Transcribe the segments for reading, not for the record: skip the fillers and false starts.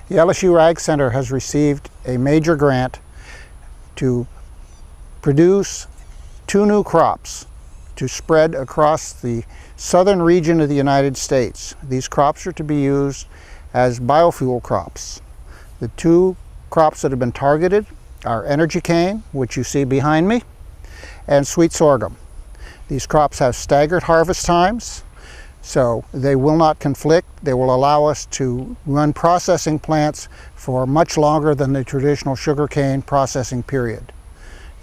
The LSU AgCenter has received a major grant to produce 2 new crops to spread across the southern region of the United States. These crops are to be used as biofuel crops. The 2 crops that have been targeted are energy cane, which you see behind me, and sweet sorghum. These crops have staggered harvest times, so they will not conflict. They will allow us to run processing plants for much longer than the traditional sugarcane processing period.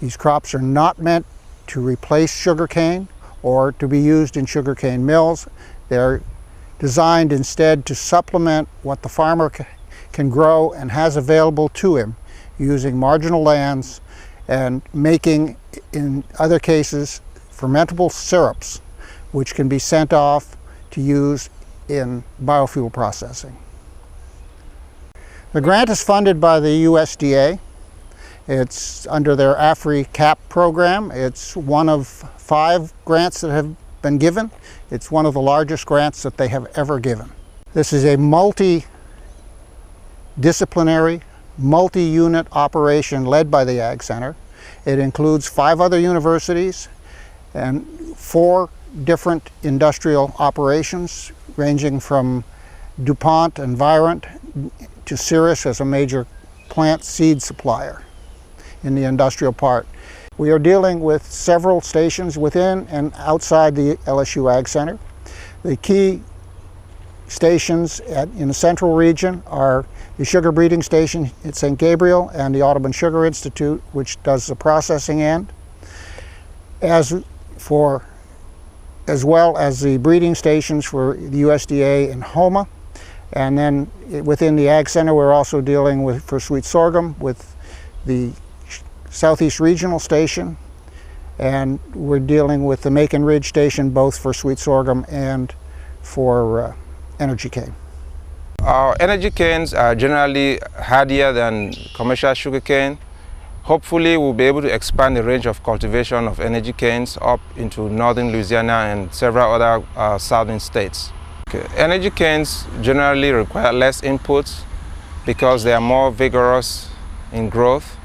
These crops are not meant to replace sugarcane or to be used in sugarcane mills. They're designed instead to supplement what the farmer can grow and has available to him using marginal lands and making, in other cases, fermentable syrups, which can be sent off to use in biofuel processing. The grant is funded by the USDA. It's under their AFRI-CAP program. It's one of 5 grants that have been given. It's one of the largest grants that they have ever given. This is a multidisciplinary, multi-unit operation led by the AgCenter. It includes 5 other universities and 4 different industrial operations, ranging from DuPont and Virent to Cirrus as a major plant seed supplier in the industrial part. We are dealing with several stations within and outside the LSU AgCenter. The key stations in the central region are the sugar breeding station at St. Gabriel and the Audubon Sugar Institute, which does the processing end, as well as the breeding stations for the USDA in Houma. And then within the AgCenter, we're also dealing with, for sweet sorghum, with the Southeast Regional Station, and we're dealing with the Macon Ridge Station, both for sweet sorghum and for energy cane. Our energy canes are generally hardier than commercial sugar cane. Hopefully we'll be able to expand the range of cultivation of energy canes up into northern Louisiana and several other southern states. Okay. Energy canes generally require less inputs because they are more vigorous in growth,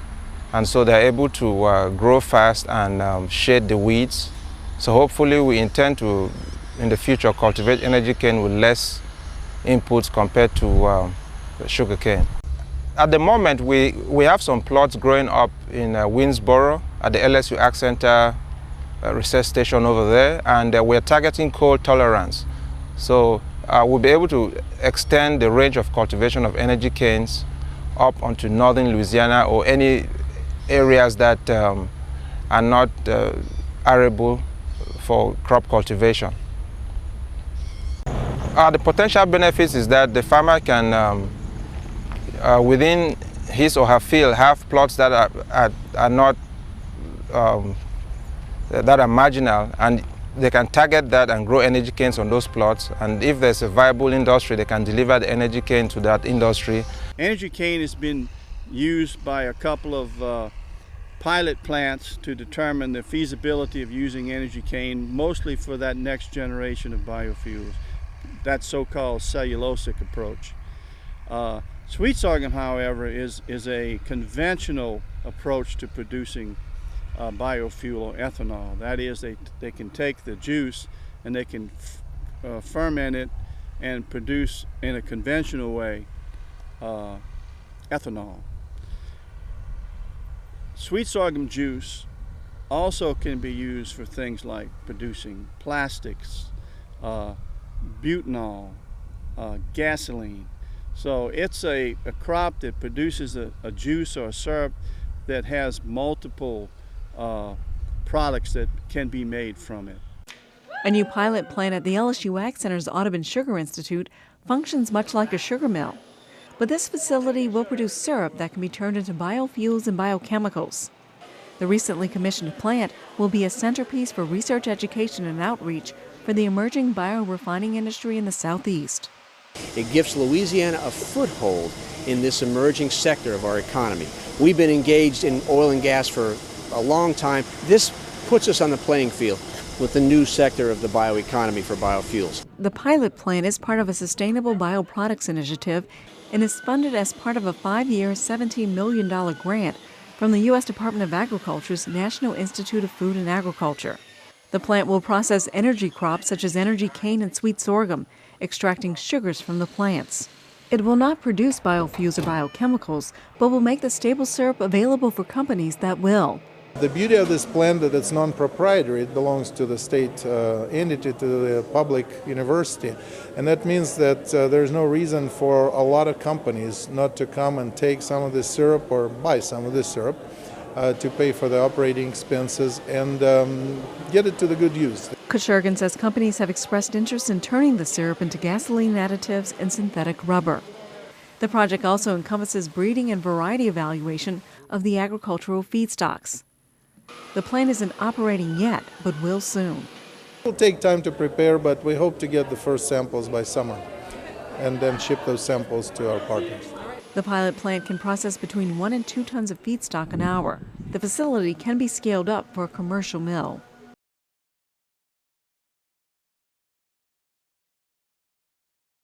and so they're able to grow fast and shade the weeds. So hopefully we intend to, in the future, cultivate energy cane with less inputs compared to sugar cane. At the moment, we have some plots growing up in Winsboro at the LSU AgCenter research station over there, and we're targeting cold tolerance. So we'll be able to extend the range of cultivation of energy canes up onto northern Louisiana or any areas that are not arable for crop cultivation. The potential benefits is that the farmer can within his or her field have plots that are not that are marginal, and they can target that and grow energy canes on those plots, and if there's a viable industry, they can deliver the energy cane to that industry. Energy cane has been used by a couple of pilot plants to determine the feasibility of using energy cane, mostly for that next generation of biofuels, that so-called cellulosic approach. Sweet sorghum, however, is a conventional approach to producing biofuel or ethanol. That is, they can take the juice and they can ferment it and produce in a conventional way ethanol. Sweet sorghum juice also can be used for things like producing plastics, butanol, gasoline. So it's a crop that produces a juice or a syrup that has multiple products that can be made from it. A new pilot plant at the LSU AgCenter's Audubon Sugar Institute functions much like a sugar mill. But this facility will produce syrup that can be turned into biofuels and biochemicals. The recently commissioned plant will be a centerpiece for research, education, and outreach for the emerging biorefining industry in the Southeast. It gives Louisiana a foothold in this emerging sector of our economy. We've been engaged in oil and gas for a long time. This puts us on the playing field with the new sector of the bioeconomy for biofuels. The pilot plant is part of a sustainable bioproducts initiative and is funded as part of a 5-year, $17 million grant from the U.S. Department of Agriculture's National Institute of Food and Agriculture. The plant will process energy crops such as energy cane and sweet sorghum, extracting sugars from the plants. It will not produce biofuels or biochemicals, but will make the stable syrup available for companies that will. The beauty of this plant is that it's non-proprietary. It belongs to the state entity, to the public university. And that means that there's no reason for a lot of companies not to come and take some of this syrup or buy some of this syrup to pay for the operating expenses and get it to the good use. Koshergan says companies have expressed interest in turning the syrup into gasoline additives and synthetic rubber. The project also encompasses breeding and variety evaluation of the agricultural feedstocks. The plant isn't operating yet, but will soon. It will take time to prepare, but we hope to get the first samples by summer and then ship those samples to our partners. The pilot plant can process between 1 and 2 tons of feedstock an hour. The facility can be scaled up for a commercial mill.